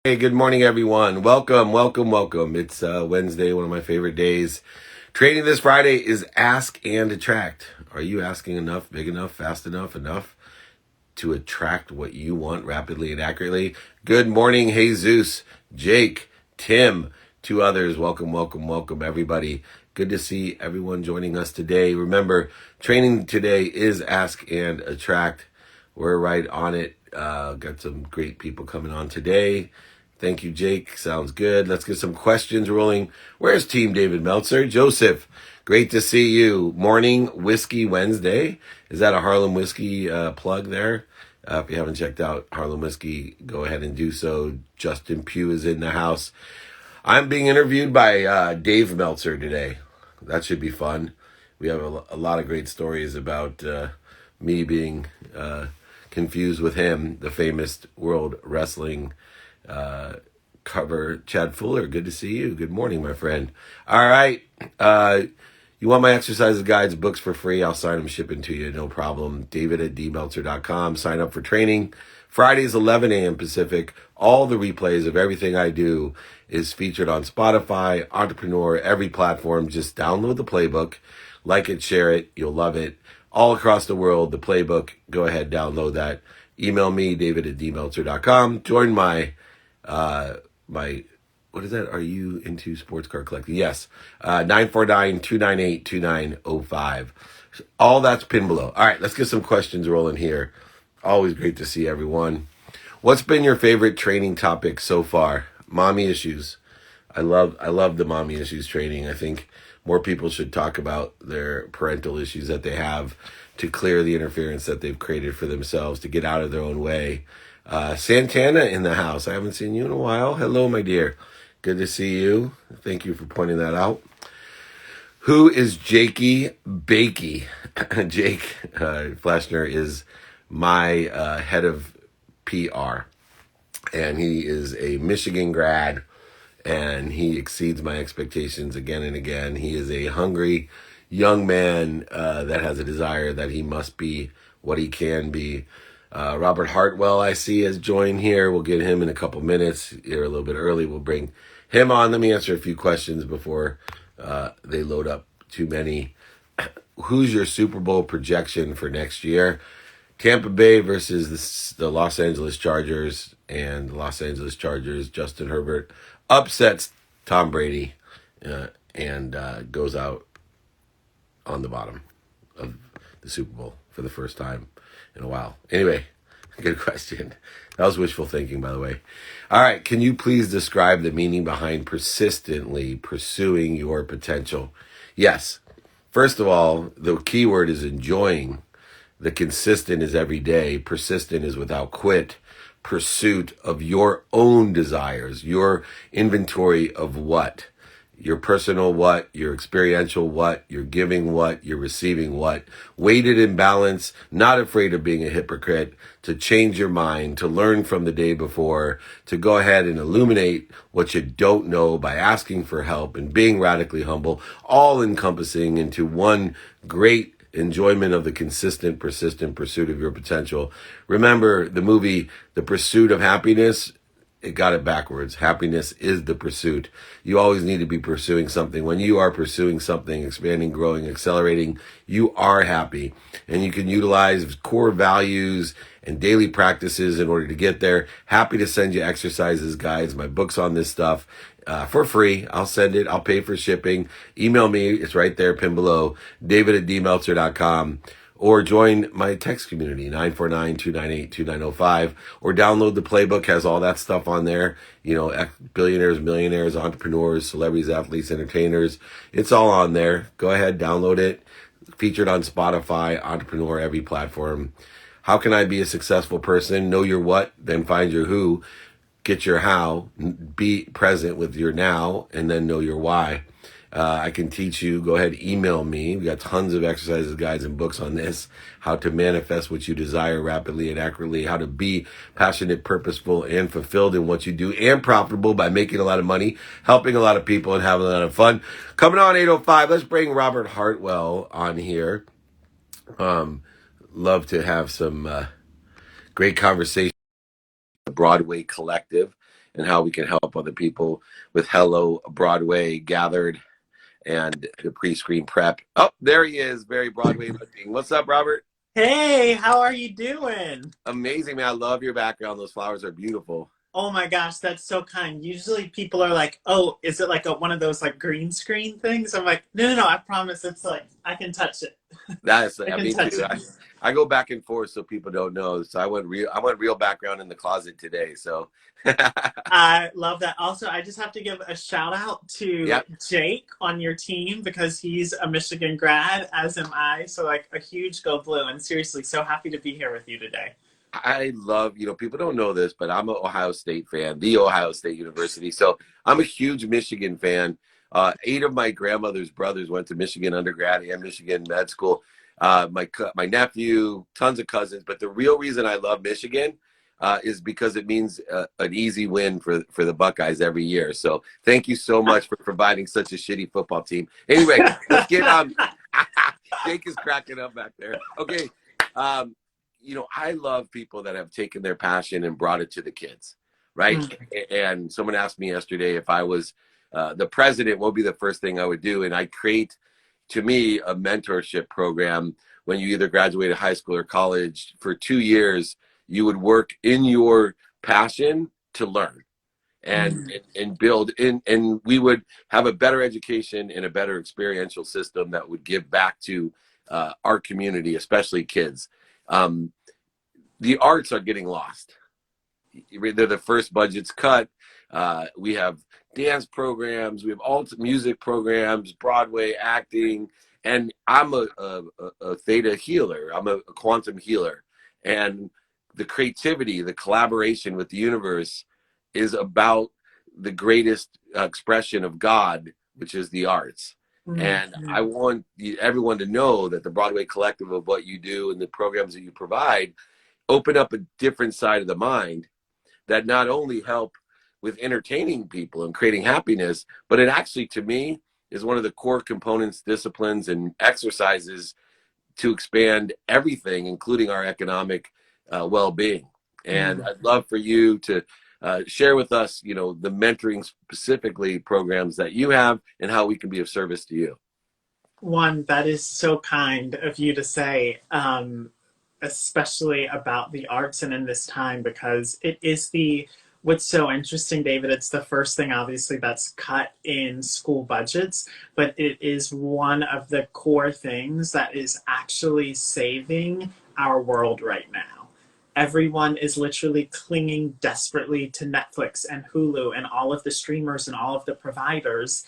Hey, good morning, everyone. Welcome. It's Wednesday, one of my favorite days. Training this Friday is Ask and Attract. Are you asking enough, big enough, fast enough to attract what you want rapidly and accurately? Good morning, Jesus, Jake, Tim, two others. Welcome, everybody. Good to see everyone joining us today. Remember, training today is Ask and Attract. We're right on it. Got some great people coming on today. Thank you, Jake. Sounds good. Let's get some questions rolling. Where's Team David Meltzer? Joseph, great to see you. Morning Whiskey Wednesday. Is that a Harlem Whiskey plug there? If you haven't checked out Harlem Whiskey, go ahead and do so. Justin Pugh is in the house. I'm being interviewed by Dave Meltzer today. That should be fun. We have a lot of great stories about me being confused with him, the famous World Wrestling cover. Chad Fuller, good to see you. Good morning, my friend. All right. You want my exercises, guides, books for free? I'll sign them, shipping to you, no problem. David@dmeltzer.com. Sign up for training. Fridays, 11 a.m. Pacific. All the replays of everything I do is featured on Spotify, Entrepreneur, every platform. Just download the playbook, like it, share it. You'll love it. All across the world, the playbook. Go ahead, download that. Email me, David@dmeltzer.com. Join my what is that? Are you into sports car collecting? Yes. 949-298-2905. All that's pinned below. All right, let's get some questions rolling here. Always great to see everyone. What's been your favorite training topic so far? Mommy issues. I love the mommy issues training. I think more people should talk about their parental issues that they have to clear the interference that they've created for themselves, to get out of their own way. Santana in the house. I haven't seen you in a while. Hello, my dear. Good to see you. Thank you for pointing that out. Who is Jakey Bakey? Jake Fleshner is my head of PR, and he is a Michigan grad, and he exceeds my expectations again and again. He is a hungry young man that has a desire that he must be what he can be. Robert Hartwell, I see, has joined here. We'll get him in a couple minutes. Here a little bit early. We'll bring him on. Let me answer a few questions before they load up too many. Who's your Super Bowl projection for next year? Tampa Bay versus the Los Angeles Chargers, and the Los Angeles Chargers, Justin Herbert upsets Tom Brady and goes out on the bottom of the Super Bowl for the first time in a while. Anyway, good question. That was wishful thinking, by the way. All right, can you please describe the meaning behind persistently pursuing your potential? Yes. First of all, the key word is enjoying. The consistent is every day. Persistent is without quit. Pursuit of your own desires, your inventory of what? Your personal what, your experiential what, your giving what, your receiving what. Weighted in balance, not afraid of being a hypocrite, to change your mind, to learn from the day before, to go ahead and illuminate what you don't know by asking for help and being radically humble, all encompassing into one great enjoyment of the consistent, persistent pursuit of your potential. Remember the movie, The Pursuit of Happiness? It got it backwards. Happiness is the pursuit. You always need to be pursuing something. When you are pursuing something, expanding, growing, accelerating, you are happy. And you can utilize core values and daily practices in order to get there. Happy to send you exercises, guides, my books on this stuff for free. I'll send it. I'll pay for shipping. Email me. It's right there, pinned below. David@dmeltzer.com. Or join my text community, 949-298-2905. Or download the playbook, has all that stuff on there. You know, billionaires, millionaires, entrepreneurs, celebrities, athletes, entertainers. It's all on there. Go ahead, download it. Featured on Spotify, Entrepreneur, every platform. How can I be a successful person? Know your what, then find your who. Get your how. Be present with your now, and then know your why. I can teach you. Go ahead, email me. We got tons of exercises, guides, and books on this. How to manifest what you desire rapidly and accurately. How to be passionate, purposeful, and fulfilled in what you do, and profitable by making a lot of money, helping a lot of people, and having a lot of fun. Coming on 8:05. Let's bring Robert Hartwell on here. Love to have some great conversation. Broadway Collective. and how we can help other people with Hello Broadway Gathered and the pre-screen prep. Oh, there he is, very Broadway looking. What's up, Robert? Hey, how are you doing? Amazing, man. I love your background. Those flowers are beautiful. Oh my gosh, that's so kind. Usually people are like, "Oh, is it like one of those like green screen things?" I'm like, "No, no, no, I promise it's like I can touch it. That's I can me touch too. it." I go back and forth so people don't know. So I went real background in the closet today. So I love that. Also, I just have to give a shout out to yep. Jake on your team because he's a Michigan grad, as am I. So like a huge go blue. And seriously, so happy to be here with you today. I love, people don't know this, but I'm an Ohio State fan, the Ohio State University. So I'm a huge Michigan fan. 8 of my grandmother's brothers went to Michigan undergrad and Michigan med school. My nephew, tons of cousins. But the real reason I love Michigan is because it means an easy win for the Buckeyes every year. So thank you so much for providing such a shitty football team. Anyway, let's get on. Jake is cracking up back there. Okay. Um, I love people that have taken their passion and brought it to the kids, right? And someone asked me yesterday if I was the president, what would be the first thing I would do? And I create, to me, a mentorship program. When you either graduated high school or college for 2 years, you would work in your passion to learn and build in, and we would have a better education and a better experiential system that would give back to our community, especially kids. Um, the arts are getting lost. They're the first budget's cut. We have dance programs, we have alt music programs, Broadway acting, and I'm a theta healer. I'm a quantum healer, and the creativity, the collaboration with the universe is about the greatest expression of God, which is the arts. And I want everyone to know that the Broadway Collective of what you do and the programs that you provide open up a different side of the mind that not only help with entertaining people and creating happiness, but it actually, to me, is one of the core components, disciplines, and exercises to expand everything, including our economic well-being. And I'd love for you to share with us, the mentoring specifically programs that you have and how we can be of service to you. One, that is so kind of you to say, especially about the arts and in this time, because it is what's so interesting, David. It's the first thing, obviously, that's cut in school budgets, but it is one of the core things that is actually saving our world right now. Everyone is literally clinging desperately to Netflix and Hulu and all of the streamers and all of the providers.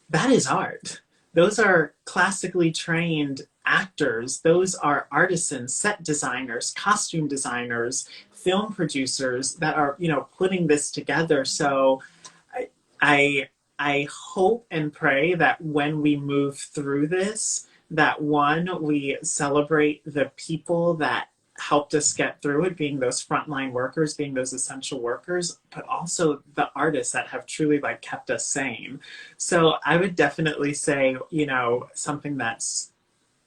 That is art. Those are classically trained actors. Those are artisans, set designers, costume designers, film producers that are, putting this together. So I, I, I hope and pray that when we move through this, that one, we celebrate the people that helped us get through it, being those frontline workers, being those essential workers, but also the artists that have truly like kept us sane. So I would definitely say, something that's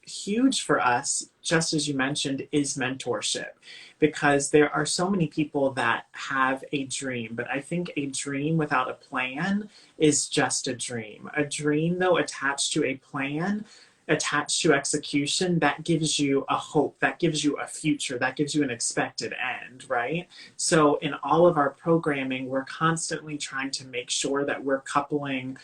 huge for us, just as you mentioned, is mentorship. Because there are so many people that have a dream, but I think a dream without a plan is just a dream. A dream, though, attached to a plan, attached to execution, that gives you a hope, that gives you a future, that gives you an expected end, right? So in all of our programming, we're constantly trying to make sure that we're coupling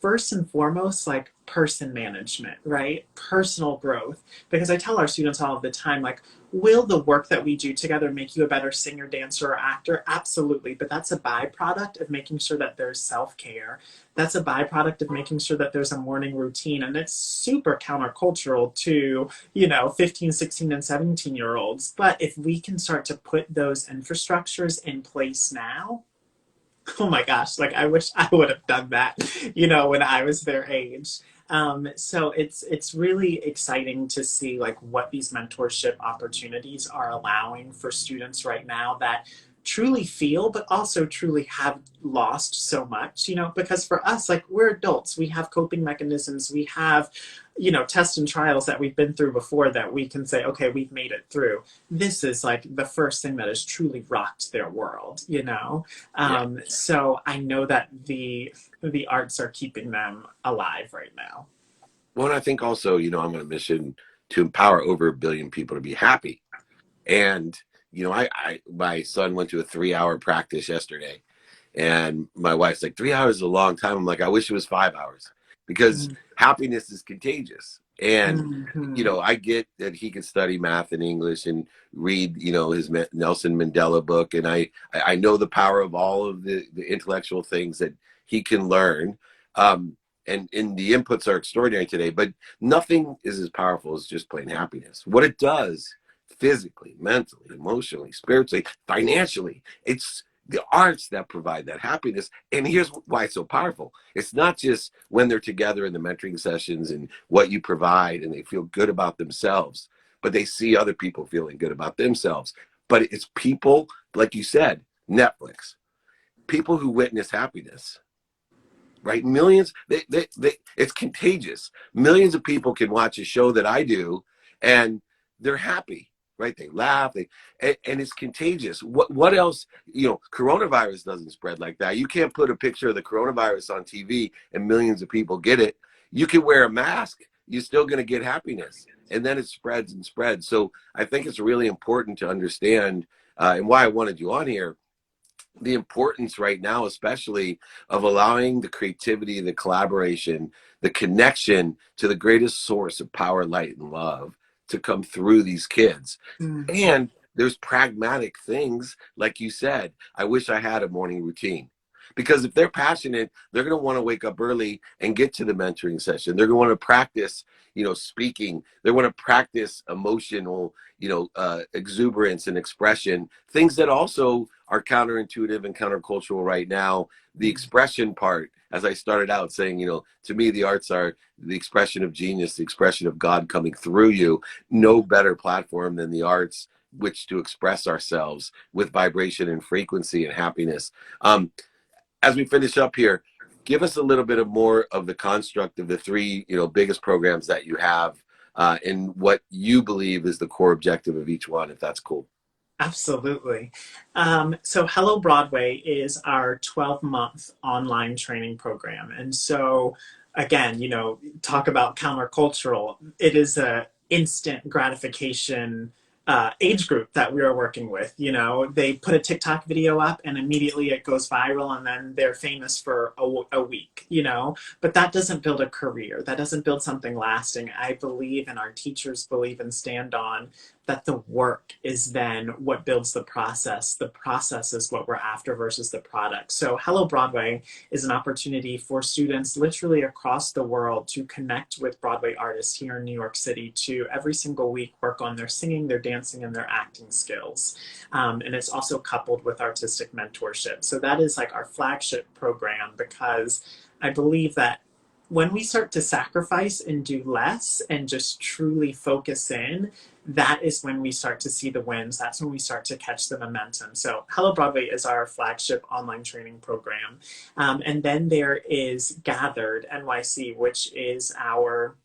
first and foremost, like person management, right? Personal growth. Because I tell our students all of the time, like, will the work that we do together make you a better singer, dancer, or actor? Absolutely. But that's a byproduct of making sure that there's self care. That's a byproduct of making sure that there's a morning routine. And it's super countercultural to, 15, 16, and 17-year-olds. But if we can start to put those infrastructures in place now, oh my gosh, like I wish I would have done that, when I was their age. So it's really exciting to see like what these mentorship opportunities are allowing for students right now that truly feel, but also truly have lost so much, because for us, like, we're adults, we have coping mechanisms, we have, tests and trials that we've been through before that we can say, okay, we've made it through. This is like the first thing that has truly rocked their world. Yeah. So I know that the arts are keeping them alive right now. Well, and I think also, I'm on a mission to empower over 1 billion people to be happy. And, my son went to a 3-hour practice yesterday. And my wife's like, 3 hours is a long time. I'm like, I wish it was 5 hours because happiness is contagious. And, Mm-hmm. I get that he can study math and English and read, his Nelson Mandela book. And I know the power of all of the intellectual things that he can learn. And the inputs are extraordinary today, but nothing is as powerful as just plain happiness. What it does physically, mentally, emotionally, spiritually, financially, it's the arts that provide that happiness. And here's why it's so powerful. It's not just when they're together in the mentoring sessions and what you provide and they feel good about themselves, but they see other people feeling good about themselves. But it's people, like you said, Netflix, people who witness happiness, right? Millions, it's contagious. Millions of people can watch a show that I do and they're happy, right? They laugh, and it's contagious. What else? Coronavirus doesn't spread like that. You can't put a picture of the coronavirus on TV and millions of people get it. You can wear a mask, you're still going to get happiness. And then it spreads and spreads. So I think it's really important to understand, and why I wanted you on here, the importance right now, especially of allowing the creativity, the collaboration, the connection to the greatest source of power, light, and love to come through these kids. Mm-hmm. And there's pragmatic things, like you said, I wish I had a morning routine. Because if they're passionate, they're going to want to wake up early and get to the mentoring session. They're going to want to practice, speaking. They want to practice emotional, exuberance and expression. Things that also are counterintuitive and countercultural right now. The expression part, as I started out saying, to me, the arts are the expression of genius, the expression of God coming through you. No better platform than the arts, which to express ourselves with vibration and frequency and happiness. As we finish up here, give us a little bit of more of the construct of the three, biggest programs that you have, and what you believe is the core objective of each one, if that's cool. Absolutely. So Hello Broadway is our 12-month online training program. And so, again, talk about countercultural. It is a instant gratification age group that we are working with. They put a TikTok video up and immediately it goes viral and then they're famous for a week, but that doesn't build a career. That doesn't build something lasting. I believe, and our teachers believe and stand on, that the work is then what builds the process. The process is what we're after versus the product. So Hello Broadway is an opportunity for students literally across the world to connect with Broadway artists here in New York City, to every single week work on their singing, their dancing, and their acting skills. And it's also coupled with artistic mentorship. So that is like our flagship program, because I believe that when we start to sacrifice and do less and just truly focus in, that is when we start to see the wins. That's when we start to catch the momentum. So Hello Broadway is our flagship online training program. And then there is Gathered NYC, which is our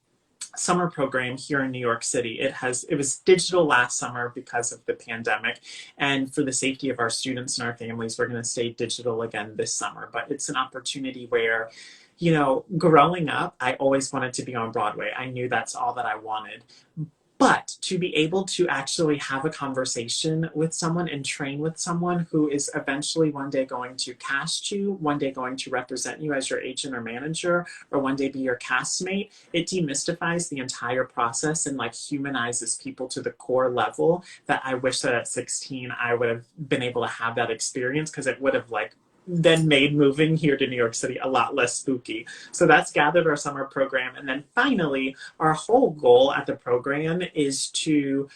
summer program here in New York City. It was digital last summer because of the pandemic, and for the safety of our students and our families, we're going to stay digital again this summer. But it's an opportunity where, growing up, I always wanted to be on Broadway. I knew that's all that I wanted. But to be able to actually have a conversation with someone and train with someone who is eventually one day going to cast you, one day going to represent you as your agent or manager, or one day be your castmate, it demystifies the entire process and like humanizes people to the core level that I wish that at 16 I would have been able to have that experience, because it would have like then made moving here to New York City a lot less spooky. So that's Gathered, our summer program. And then finally, our whole goal at the program is to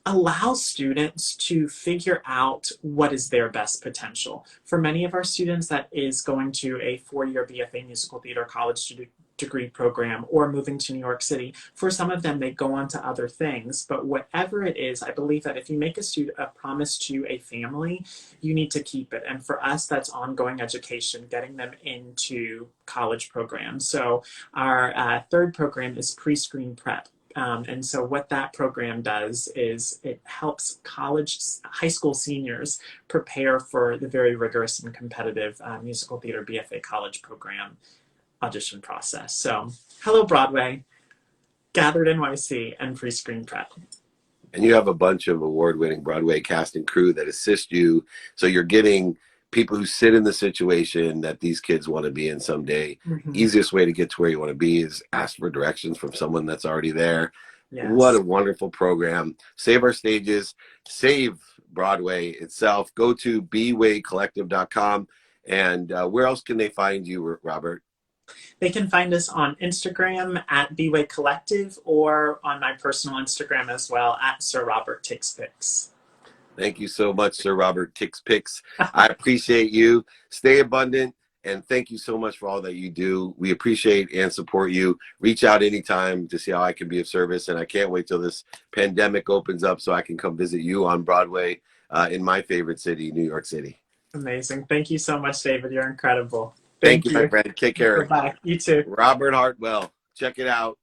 allow students to figure out what is their best potential. For many of our students, that is going to a 4-year BFA musical theater college degree program or moving to New York City. For some of them, they go on to other things. But whatever it is, I believe that if you make a promise to a family, you need to keep it. And for us, that's ongoing education, getting them into college programs. So our third program is pre-screen prep. And so what that program does is it helps high school seniors prepare for the very rigorous and competitive musical theater BFA college program audition process. So hello, Broadway, Gathered NYC, and pre-screen prep. And you have a bunch of award-winning Broadway cast and crew that assist you. So you're getting people who sit in the situation that these kids want to be in someday. Mm-hmm. Easiest way to get to where you want to be is ask for directions from someone that's already there. Yes. What a wonderful program. Save our stages, save Broadway itself. Go to BWayCollective.com. And where else can they find you, Robert? They can find us on Instagram at BWay Collective or on my personal Instagram as well at Sir Robert Takes Pics. Thank you so much, Sir Robert Takes Pics. I appreciate you. Stay abundant, and thank you so much for all that you do. We appreciate and support you. Reach out anytime to see how I can be of service, and I can't wait till this pandemic opens up so I can come visit you on Broadway in my favorite city, New York City. Amazing. Thank you so much, David. You're incredible. Thank you, my friend. Take care. Bye. You too. Robert Hartwell. Check it out.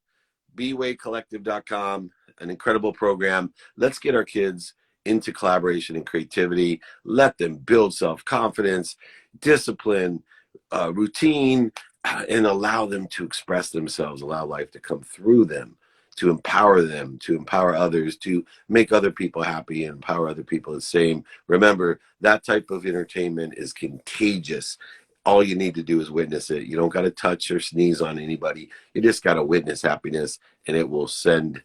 BWayCollective.com. An incredible program. Let's get our kids into collaboration and creativity. Let them build self-confidence, discipline, routine, and allow them to express themselves, allow life to come through them, to empower others, to make other people happy and empower other people the same. Remember, that type of entertainment is contagious. All you need to do is witness it. You don't got to touch or sneeze on anybody. You just got to witness happiness, and it will send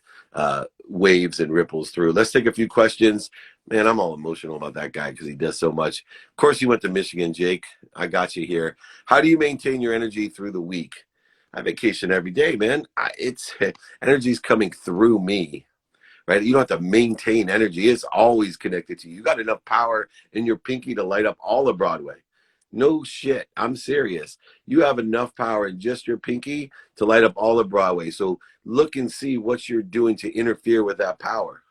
waves and ripples through. Let's take a few questions. Man, I'm all emotional about that guy because he does so much. Of course, you went to Michigan, Jake. I got you here. How do you maintain your energy through the week? I vacation every day, man. Energy's coming through me, right? You don't have to maintain energy. It's always connected to you. You got enough power in your pinky to light up all of Broadway. No shit. I'm serious. You have enough power in just your pinky to light up all of Broadway. So look and see what you're doing to interfere with that power.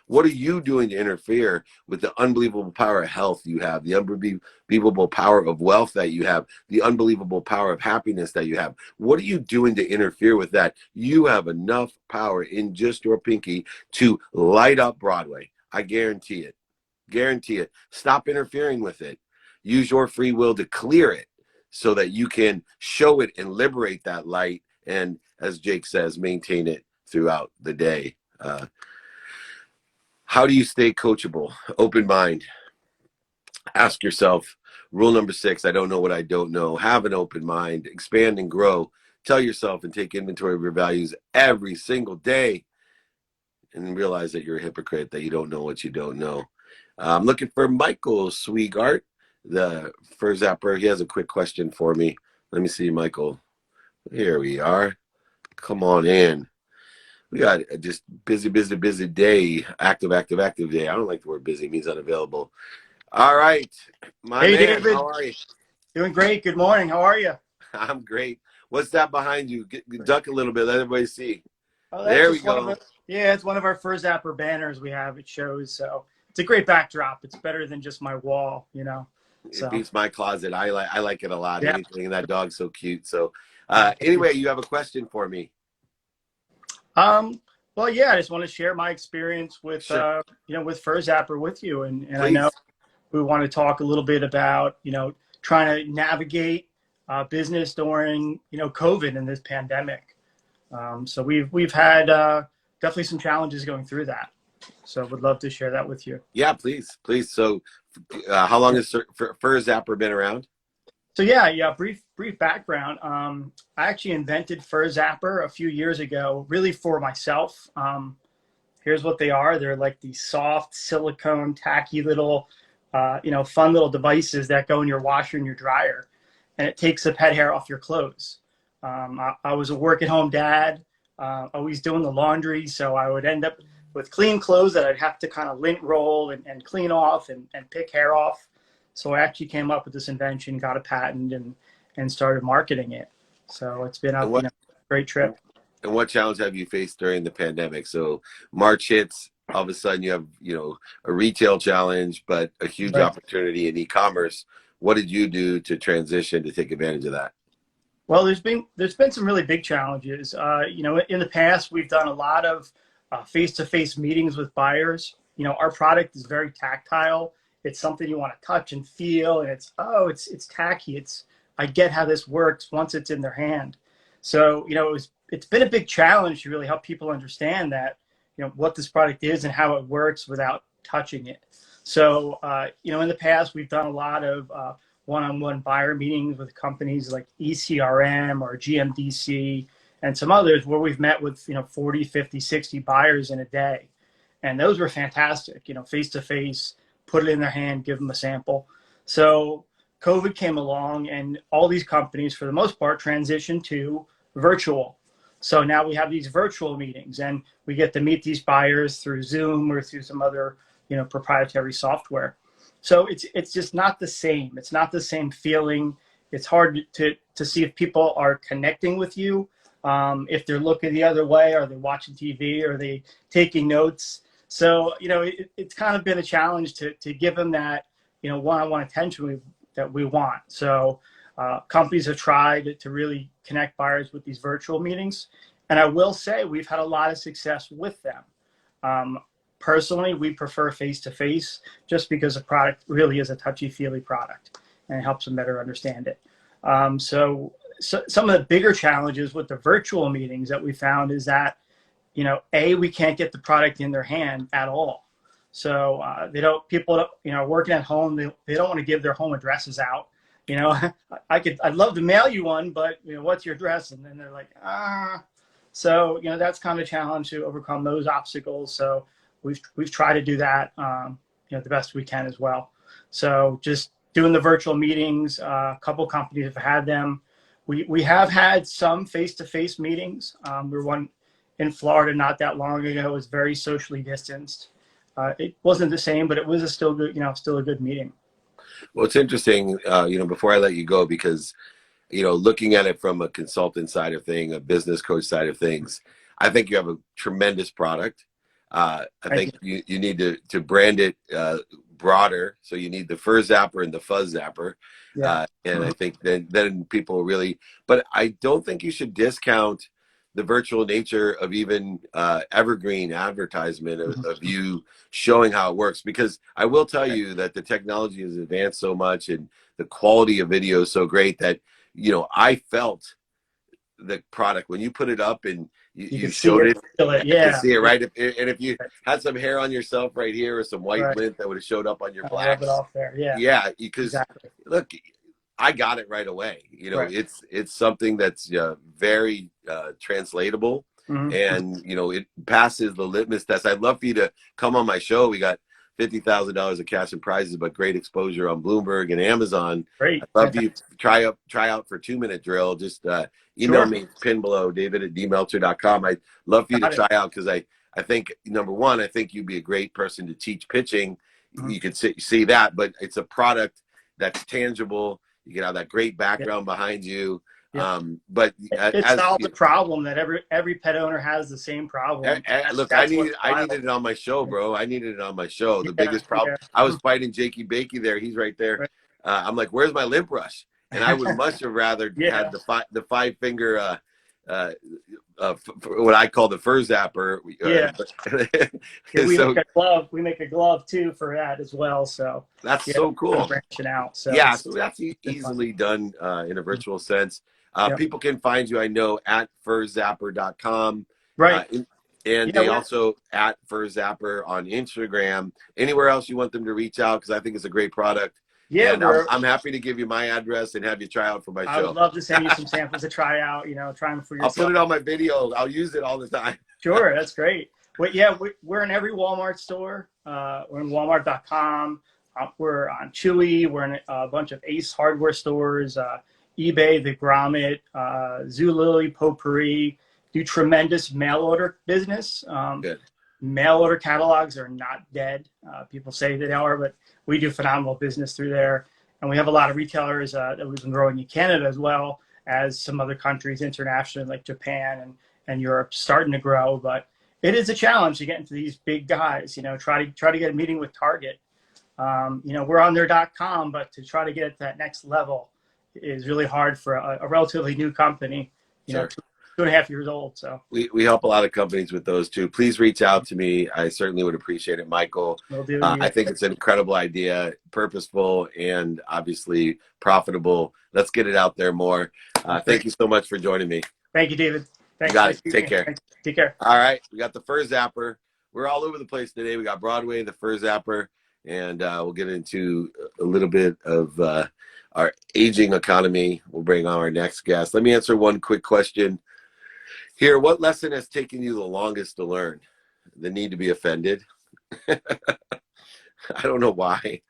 What are you doing to interfere with the unbelievable power of health you have, the unbelievable power of wealth that you have, the unbelievable power of happiness that you have? What are you doing to interfere with that? You have enough power in just your pinky to light up Broadway. I guarantee it. Guarantee it. Stop interfering with it. Use your free will to clear it so that you can show it and liberate that light. And as Jake says, maintain it throughout the day. How do you stay coachable? Open mind. Ask yourself, rule number 6, I don't know what I don't know. Have an open mind. Expand and grow. Tell yourself and take inventory of your values every single day. And realize that you're a hypocrite, that you don't know what you don't know. I'm looking for Michael Sweegart, the FurZapper. He has a quick question for me. Let me see, Michael. Here we are. Come on in. We got just busy day. Active day. I don't like the word busy. It means unavailable. All right. Hey, man, David. how are you? Doing great. Good morning. How are you? I'm great. What's that behind you? Duck a little bit. Let everybody see. Oh, there we go. It's one of our FurZapper banners we have. It shows. So it's a great backdrop. It's better than just my wall, It beats my closet. I like it a lot. Yeah. Anything. And that dog's so cute. So anyway, you have a question for me. Well, yeah, I just want to share my experience with, Sure. with FurZapper with you. And I know we want to talk a little bit about, trying to navigate business during, COVID and this pandemic. So we've had definitely some challenges going through that. So would love to share that with you. Yeah, please. So how long has FurZapper been around? So yeah. Brief background. I actually invented FurZapper a few years ago, really for myself. Here's what they are. They're like these soft silicone, tacky little, fun little devices that go in your washer and your dryer, and it takes the pet hair off your clothes. I was a work-at-home dad, always doing the laundry, so I would end up with clean clothes that I'd have to kind of lint roll and clean off and pick hair off. So I actually came up with this invention, got a patent, and started marketing it. So it's been great trip. And what challenge have you faced during the pandemic? So March hits, all of a sudden you have, a retail challenge, but a huge Right. opportunity in e-commerce. What did you do to transition to take advantage of that? Well, there's been some really big challenges. In the past, we've done a lot of face-to-face meetings with buyers. Our product is very tactile. It's something you want to touch and feel, and it's tacky. I get how this works once it's in their hand. So it's been a big challenge to really help people understand that what this product is and how it works without touching it. So in the past, we've done a lot of one-on-one buyer meetings with companies like ECRM or GMDC and some others where we've met with 40, 50, 60 buyers in a day. And those were fantastic, face to face, put it in their hand, give them a sample. So COVID came along and all these companies, for the most part, transitioned to virtual. So now we have these virtual meetings and we get to meet these buyers through Zoom or through some other proprietary software. So it's just not the same. It's not the same feeling. It's hard to see if people are connecting with you, if they're looking the other way, are they watching TV, are they taking notes? So it's kind of been a challenge to give them that one-on-one attention that we want. So companies have tried to really connect buyers with these virtual meetings, and I will say we've had a lot of success with them. Personally, we prefer face-to-face just because the product really is a touchy-feely product and it helps them better understand it. So some of the bigger challenges with the virtual meetings that we found is that, we can't get the product in their hand at all. So people working at home, they don't want to give their home addresses out. I'd love to mail you one, but what's your address? And then they're like, So, that's kind of a challenge to overcome those obstacles. So we've tried to do that, the best we can as well. So just doing the virtual meetings, a couple companies have had them. We have had some face-to-face meetings. We were one in Florida not that long ago. It was very socially distanced. It wasn't the same, but it was still a good meeting. Well, it's interesting, before I let you go, because, looking at it from a consultant side of thing, a business coach side of things, I think you have a tremendous product. I think you need to brand it broader. So you need the FurZapper and the FuzzZapper. Yeah. And I think then people really, but I don't think you should discount the virtual nature of even evergreen advertisement of you showing how it works, because I will tell you that the technology has advanced so much and the quality of video is so great that, I felt the product when you put it up and you showed it. Yeah. You see it, right? If you had some hair on yourself right here or some white lint that would have showed up on your black. Rub it off there. Yeah. Yeah, because look, I got it right away. It's something that's very translatable, and it passes the litmus test. I'd love for you to come on my show. We got $50,000 of cash and prizes, but great exposure on Bloomberg and Amazon. Great. I'd love for you to try out for 2-minute drill. Just email me, pin below, david@dmeltzer.com. I'd love for you to try out, because I think, number one, I think you'd be a great person to teach pitching. You could see that, but it's a product that's tangible. You can have that great background behind you. But it solves the problem that every pet owner has, the same problem. Look, I needed it on my show, bro. I needed it on my show. The biggest problem, I was fighting Jakey Bakey there. He's right there. I'm like, where's my lint brush? And I would much have rather had the 5-finger, what I call the FurZapper. We make a glove too for that as well. So that's so cool. Branching out. So so that's easily done in a virtual sense. People can find you, I know, at FurZapper.com. Right. And they also at FurZapper on Instagram. Anywhere else you want them to reach out? Because I think it's a great product. Yeah, and I'm happy to give you my address and have you try out for my show. I would love to send you some samples to try out, try them for yourself. I'll put it on my video. I'll use it all the time. Sure, that's great. But we're in every Walmart store. We're in Walmart.com. We're on Chewy. We're in a bunch of Ace hardware stores, eBay, The Grommet, Zulily, Potpourri. Do tremendous mail order business. Good. Mail order catalogs are not dead. People say they are, but we do phenomenal business through there. And we have a lot of retailers that we've been growing in Canada as well. as some other countries internationally, like Japan and Europe, starting to grow. But it is a challenge to get into these big guys. Try to get a meeting with Target. We're on their .com, but to try to get to that next level is really hard for a relatively new company. Sure. 2.5 years old. So we help a lot of companies with those too. Please reach out to me. I certainly would appreciate it, Michael. Will do. I think it's an incredible idea, purposeful, and obviously profitable. Let's get it out there more. Thank you so much for joining me. Thank you, David. Thanks. You got it. Take care. Thanks. Take care. All right. We got the FurZapper. We're all over the place today. We got Broadway, the FurZapper, and we'll get into a little bit of our aging economy. We'll bring on our next guest. Let me answer one quick question here. What lesson has taken you the longest to learn? The need to be offended. I don't know why,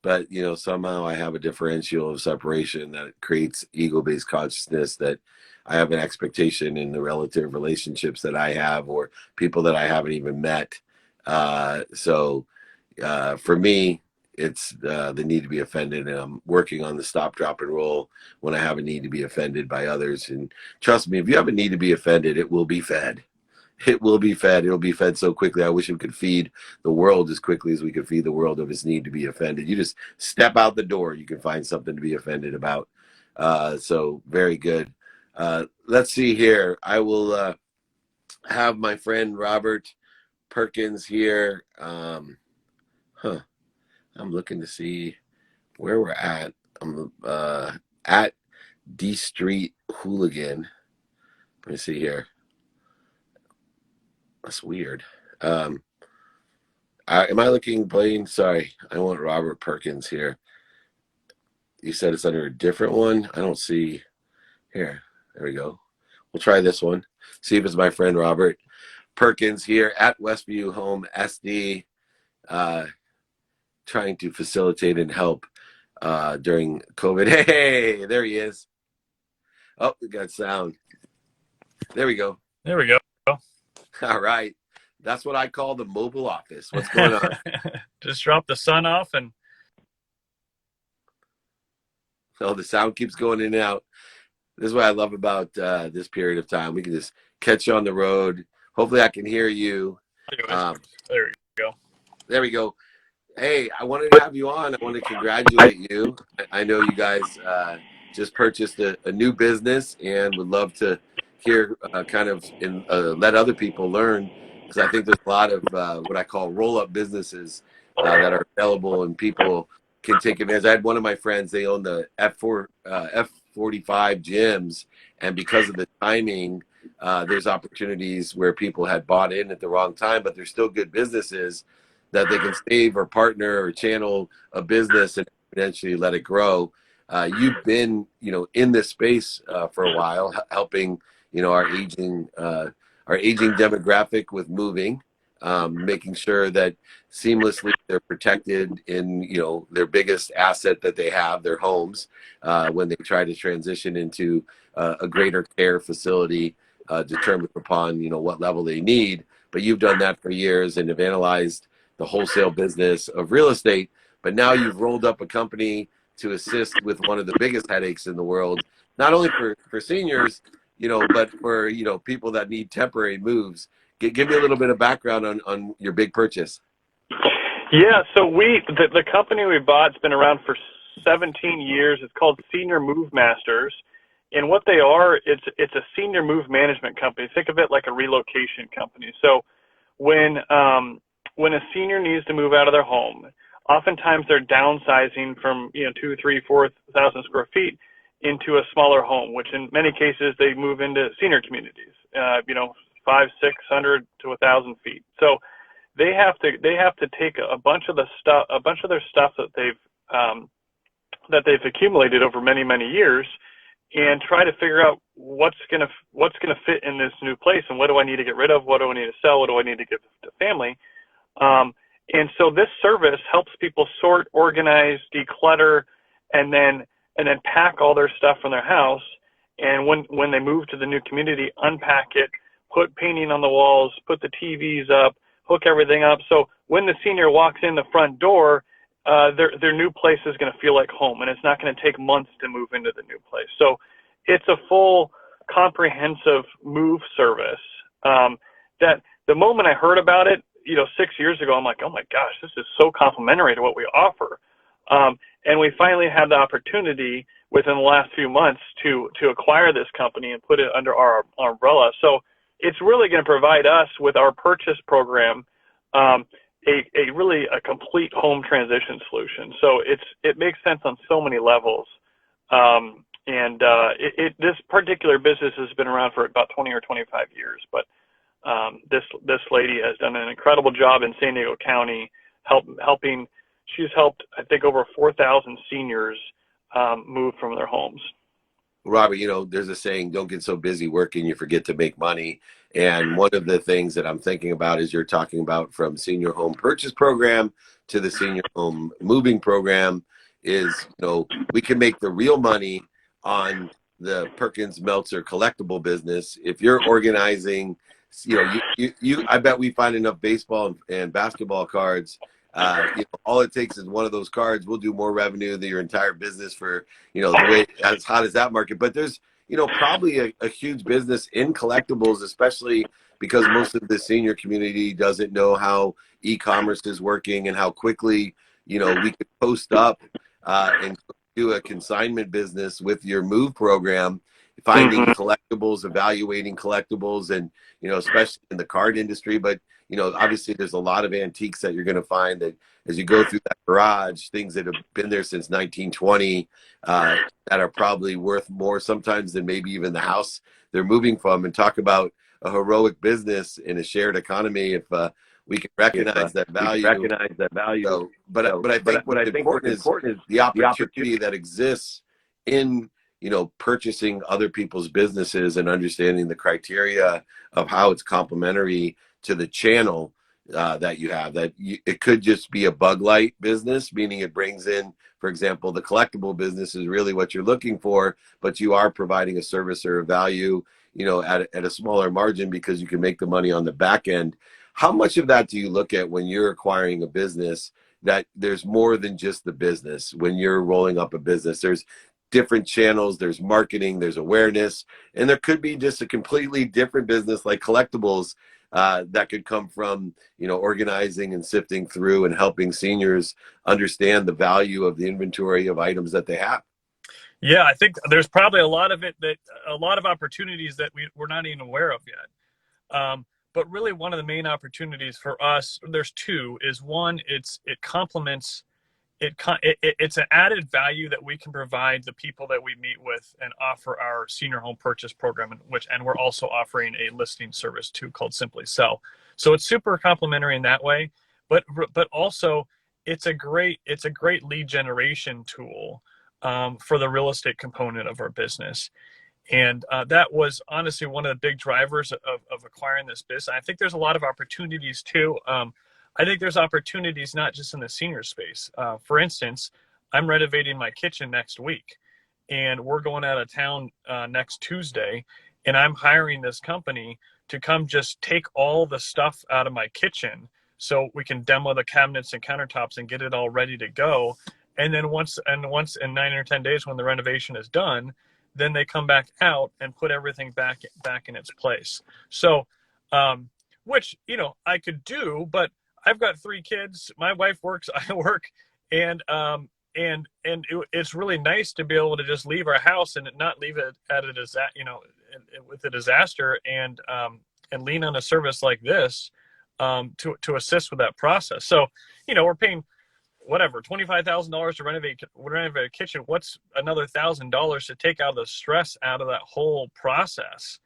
but somehow I have a differential of separation that creates ego-based consciousness, that I have an expectation in the relative relationships that I have or people that I haven't even met. So for me, it's the need to be offended, and I'm working on the stop, drop, and roll when I have a need to be offended by others. And trust me, if you have a need to be offended, it will be fed. It will be fed. It'll be fed so quickly. I wish we could feed the world as quickly as we could feed the world of its need to be offended. You just step out the door, you can find something to be offended about. So very good. Let's see here. I will have my friend Robert Perkins here. I'm looking to see where we're at. I'm at D Street Hooligan. Let me see here. That's weird. Am I looking plain? Sorry, I want Robert Perkins here. You said it's under a different one. I don't see here. There we go. We'll try this one. See if it's my friend Robert Perkins here at Westview Home SD, trying to facilitate and help during COVID. Hey, there he is. Oh, we got sound. There we go. There we go. All right. That's what I call the mobile office. What's going on? Just drop the sun off and... Oh, the sound keeps going in and out. This is what I love about this period of time. We can just catch you on the road. Hopefully I can hear you. There we go. There we go. Hey, I wanted to have you on. I want to congratulate you. I know you guys just purchased a new business and would love to hear let other people learn, because I think there's a lot of what I call roll-up businesses that are available and people can take advantage. I had one of my friends, they own the F45 gyms, and because of the timing, there's opportunities where people had bought in at the wrong time, but they're still good businesses that they can save or partner or channel a business and eventually let it grow. You've been, in this space for a while, helping, our aging demographic with moving, making sure that seamlessly they're protected in, their biggest asset that they have, their homes, when they try to transition into a greater care facility, determined upon, what level they need. But you've done that for years and have analyzed the wholesale business of real estate, but now you've rolled up a company to assist with one of the biggest headaches in the world, not only for seniors, but for, people that need temporary moves. Give me a little bit of background on your big purchase. Yeah, so the company we bought's been around for 17 years. It's called Senior Move Masters. And what they are, it's a senior move management company. Think of it like a relocation company. So when a senior needs to move out of their home, oftentimes they're downsizing from 2,000, 3,000, 4,000 square feet into a smaller home, which in many cases they move into senior communities, 500, 600 to 1,000 feet. So they have to take a bunch of their stuff that they've accumulated over many, many years, and try to figure out what's gonna fit in this new place, and what do I need to get rid of, what do I need to sell, what do I need to give to family. And so this service helps people sort, organize, declutter, and then pack all their stuff from their house. And when they move to the new community, unpack it, put painting on the walls, put the TVs up, hook everything up. So when the senior walks in the front door, their new place is going to feel like home, and it's not going to take months to move into the new place. So it's a full comprehensive move service. That the moment I heard about it, 6 years ago, I'm like, oh my gosh, this is so complementary to what we offer. And we finally had the opportunity within the last few months to acquire this company and put it under our umbrella. So it's really going to provide us with our purchase program, a complete home transition solution. So it makes sense on so many levels. This particular business has been around for about 20 or 25 years, but this lady has done an incredible job in San Diego County helping. She's helped, I think, over 4,000 seniors move from their homes. Robert, there's a saying, don't get so busy working you forget to make money. And one of the things that I'm thinking about is you're talking about from senior home purchase program to the senior home moving program is, we can make the real money on the Perkins Meltzer collectible business. If you're organizing, I bet we find enough baseball and basketball cards. All it takes is one of those cards. We'll do more revenue than your entire business for, the way as hot as that market. But there's, probably a huge business in collectibles, especially because most of the senior community doesn't know how e-commerce is working and how quickly, we could post up and do a consignment business with your move program, finding collectibles, evaluating collectibles, and, especially in the card industry. But obviously there's a lot of antiques that you're going to find that as you go through that garage, things that have been there since 1920 that are probably worth more sometimes than maybe even the house they're moving from. And talk about a heroic business in a shared economy if we can recognize that value. So, but I think what's important is the opportunity that exists in purchasing other people's businesses and understanding the criteria of how it's complementary to the channel that you have. It could just be a bug light business, meaning it brings in, for example, the collectible business is really what you're looking for, but you are providing a service or a value, at a smaller margin because you can make the money on the back end. How much of that do you look at when you're acquiring a business, that there's more than just the business? When you're rolling up a business, there's different channels, there's marketing, there's awareness, and there could be just a completely different business like collectibles that could come from, organizing and sifting through and helping seniors understand the value of the inventory of items that they have. Yeah, I think there's probably a lot of opportunities that we're not even aware of yet. But really one of the main opportunities for us, there's two, is one, it's an added value that we can provide the people that we meet with and offer our senior home purchase program, and we're also offering a listing service too called Simply Sell. So it's super complimentary in that way, but also it's a great lead generation tool for the real estate component of our business. And that was honestly one of the big drivers of acquiring this business. I think there's a lot of opportunities too. I think there's opportunities not just in the senior space. For instance, I'm renovating my kitchen next week, and we're going out of town next Tuesday, and I'm hiring this company to come just take all the stuff out of my kitchen so we can demo the cabinets and countertops and get it all ready to go. And then once in 9 or 10 days when the renovation is done, then they come back out and put everything back in its place. So, which, I could do, but I've got 3 kids. My wife works, I work, and it's really nice to be able to just leave our house and not leave it at a disaster, with a disaster, and lean on a service like this to assist with that process. So, we're paying whatever $25,000 to renovate a kitchen. What's another $1,000 to take out the stress out of that whole process?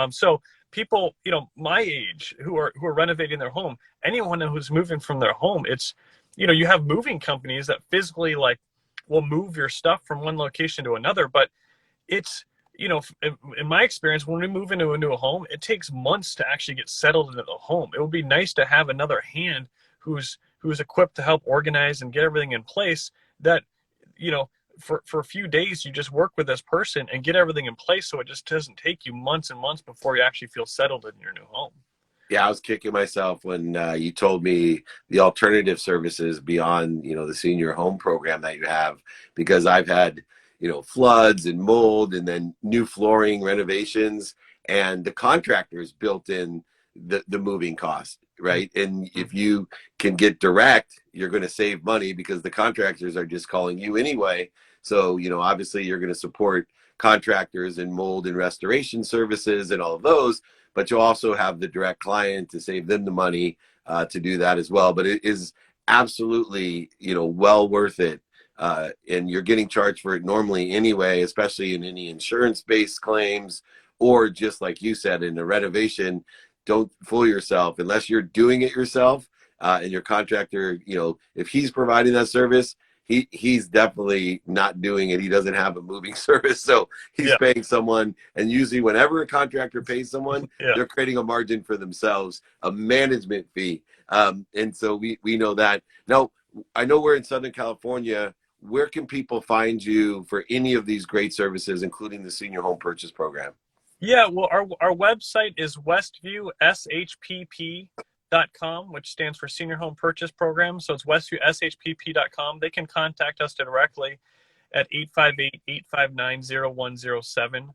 So people, my age who are renovating their home, anyone who's moving from their home, it's, you have moving companies that physically will move your stuff from one location to another. But it's, in my experience, when we move into a new home, it takes months to actually get settled into the home. It would be nice to have another hand who's equipped to help organize and get everything in place, that, for a few days, you just work with this person and get everything in place, so it just doesn't take you months and months before you actually feel settled in your new home. Yeah, I was kicking myself when you told me the alternative services beyond, the senior home program that you have, because I've had, floods and mold, and then new flooring renovations, and the contractors built in the moving cost, right? And if you can get direct, you're going to save money because the contractors are just calling you anyway. So, obviously you're going to support contractors and mold and restoration services and all of those, but you also have the direct client to save them the money to do that as well. But it is absolutely, well worth it. And you're getting charged for it normally anyway, especially in any insurance-based claims, or just like you said, in a renovation. Don't fool yourself unless you're doing it yourself, and your contractor, if he's providing that service, he's definitely not doing it. He doesn't have a moving service, so he's paying someone. And usually whenever a contractor pays someone, they're creating a margin for themselves, a management fee. And so we know that. Now, I know we're in Southern California. Where can people find you for any of these great services, including the Senior Home Purchase Program? Yeah, well, our website is westviewshpp.com, which stands for Senior Home Purchase Program. So it's westviewshpp.com. They can contact us directly at 858-859-0107.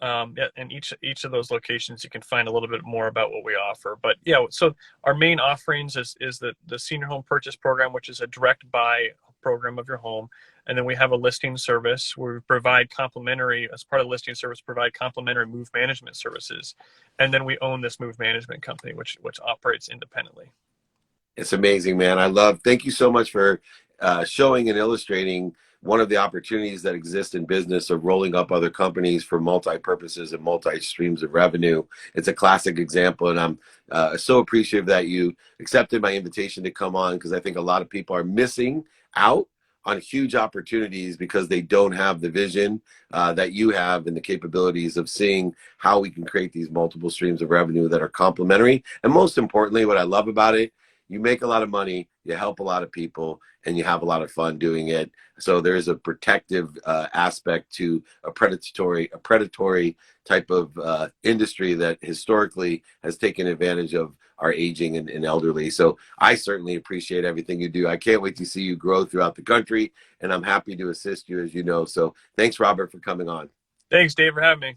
And each of those locations, you can find a little bit more about what we offer. But yeah, so our main offerings is the Senior Home Purchase Program, which is a direct buy program of your home. And then we have a listing service where we provide complimentary, as part of the listing service, provide complimentary move management services. And then we own this move management company, which operates independently. It's amazing, man. Thank you so much for showing and illustrating one of the opportunities that exist in business of rolling up other companies for multi-purposes and multi-streams of revenue. It's a classic example, and I'm so appreciative that you accepted my invitation to come on, because I think a lot of people are missing out on huge opportunities because they don't have the vision that you have and the capabilities of seeing how we can create these multiple streams of revenue that are complementary. And most importantly, what I love about it, you make a lot of money, you help a lot of people, and you have a lot of fun doing it. So there's a protective aspect to a predatory type of industry that historically has taken advantage of our aging and elderly. So I certainly appreciate everything you do. I can't wait to see you grow throughout the country, and I'm happy to assist you, as you know. So thanks, Robert, for coming on. Thanks, Dave, for having me.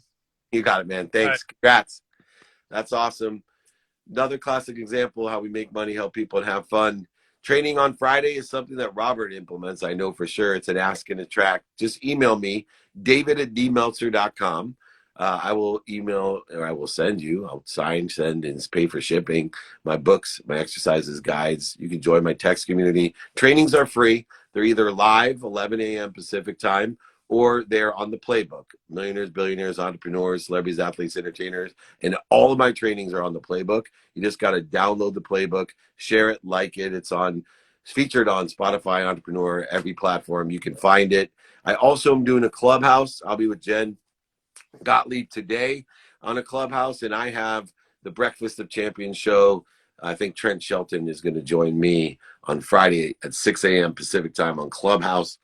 You got it, man. Thanks. Right. Congrats. That's awesome. Another classic example of how we make money, help people, and have fun. Training on Friday is something that Robert implements. I know for sure. It's an ask and a track. Just email me, david@dmeltzer.com. I will email, or I will send you, I'll sign, send, and pay for shipping, my books, my exercises, guides. You can join my text community. Trainings are free. They're either live, 11 a.m. Pacific time, or they're on the playbook. Millionaires, billionaires, entrepreneurs, celebrities, athletes, entertainers, and all of my trainings are on the playbook. You just got to download the playbook, share it, like it. It's featured on Spotify, Entrepreneur, every platform. You can find it. I also am doing a clubhouse. I'll be with Jen Gottlieb today on a clubhouse, and I have the Breakfast of Champions show. I think Trent Shelton is going to join me on Friday at 6 a.m. Pacific time on Clubhouse.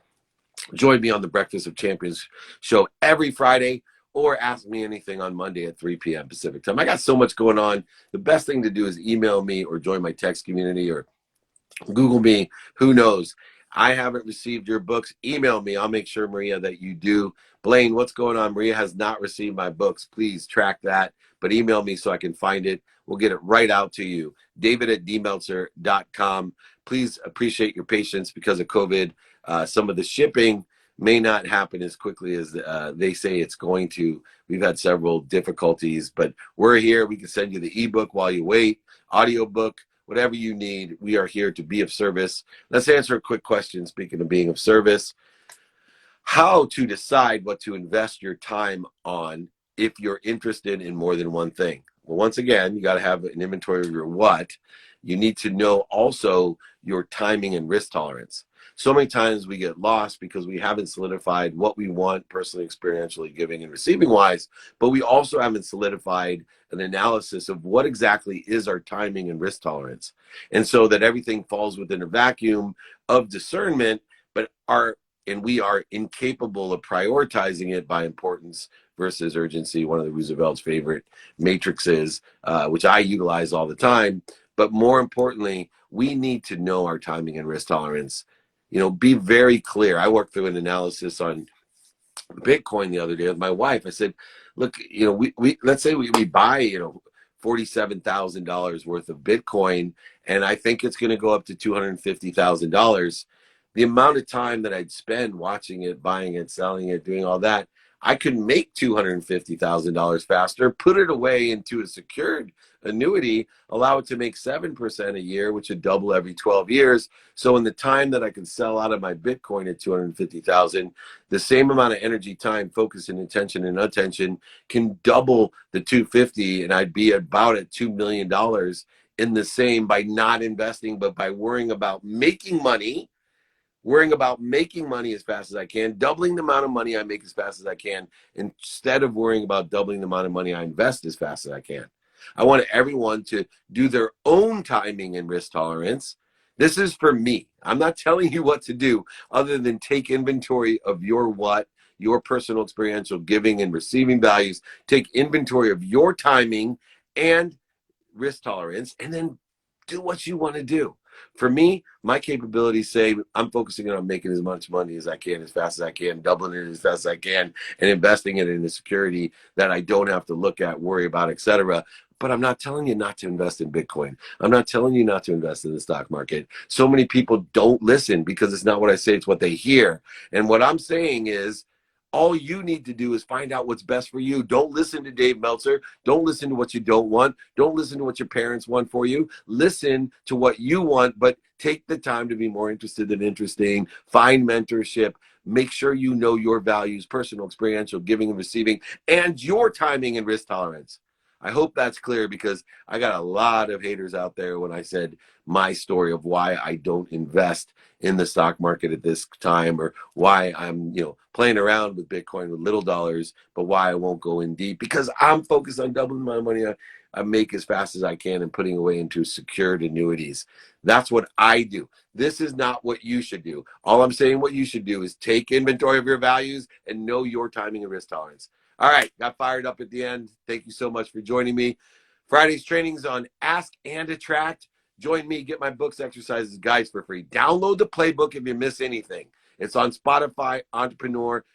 Join me on the Breakfast of Champions show every Friday, or ask me anything on Monday at 3 p.m. Pacific time. I got so much going on. The best thing to do is email me or join my text community or Google me. Who knows? I haven't received your books. Email me. I'll make sure, Maria, that you do. Blaine, what's going on? Maria has not received my books. Please track that, but email me so I can find it. We'll get it right out to you. david@dmeltzer.com. Please appreciate your patience because of COVID. Some of the shipping may not happen as quickly as they say it's going to. We've had several difficulties, but we're here. We can send you the ebook while you wait, audiobook, whatever you need. We are here to be of service. Let's answer a quick question. Speaking of being of service, how to decide what to invest your time on if you're interested in more than one thing. Well, once again, you got to have an inventory of your what. You need to know also your timing and risk tolerance. So many times we get lost because we haven't solidified what we want personally, experientially, giving and receiving wise, but we also haven't solidified an analysis of what exactly is our timing and risk tolerance. And so that everything falls within a vacuum of discernment, but we are incapable of prioritizing it by importance versus urgency, one of the Roosevelt's favorite matrices, which I utilize all the time. But more importantly, we need to know our timing and risk tolerance. Be very clear. I work through an analysis on Bitcoin the other day with my wife. I said, look, we let's say we buy, $47,000 worth of Bitcoin, and I think it's going to go up to $250,000. The amount of time that I'd spend watching it, buying it, selling it, doing all that, I could make $250,000 faster, put it away into a secured annuity, allow it to make 7% a year, which would double every 12 years. So in the time that I can sell out of my Bitcoin at 250,000, the same amount of energy, time, focus, and intention and attention can double the 250, and I'd be about at $2 million in the same by not investing, but by worrying about making money as fast as I can, doubling the amount of money I make as fast as I can, instead of worrying about doubling the amount of money I invest as fast as I can. I want everyone to do their own timing and risk tolerance. This is for me. I'm not telling you what to do other than take inventory of your personal experiential giving and receiving values. Take inventory of your timing and risk tolerance, and then do what you want to do. For me, my capabilities say I'm focusing on making as much money as I can, as fast as I can, doubling it as fast as I can, and investing it in a security that I don't have to look at, worry about, etc. But I'm not telling you not to invest in Bitcoin. I'm not telling you not to invest in the stock market. So many people don't listen because it's not what I say, it's what they hear. And what I'm saying is, all you need to do is find out what's best for you. Don't listen to Dave Meltzer. Don't listen to what you don't want. Don't listen to what your parents want for you. Listen to what you want, but take the time to be more interested than interesting. Find mentorship. Make sure you know your values, personal, experiential, giving and receiving, and your timing and risk tolerance. I hope that's clear, because I got a lot of haters out there when I said my story of why I don't invest in the stock market at this time, or why I'm, playing around with Bitcoin with little dollars, but why I won't go in deep, because I'm focused on doubling my money I make as fast as I can and putting away into secured annuities. That's what I do. This is not what you should do. All I'm saying what you should do is take inventory of your values and know your timing and risk tolerance. All right, got fired up at the end. Thank you so much for joining me. Friday's trainings on Ask and Attract. Join me, get my books, exercises, guides for free. Download the playbook if you miss anything. It's on Spotify, Entrepreneur,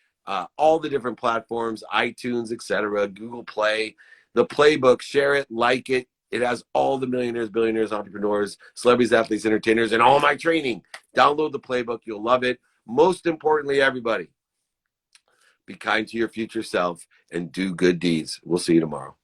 all the different platforms, iTunes, etc., Google Play. The playbook, share it, like it. It has all the millionaires, billionaires, entrepreneurs, celebrities, athletes, entertainers, and all my training. Download the playbook. You'll love it. Most importantly, everybody, be kind to your future self and do good deeds. We'll see you tomorrow.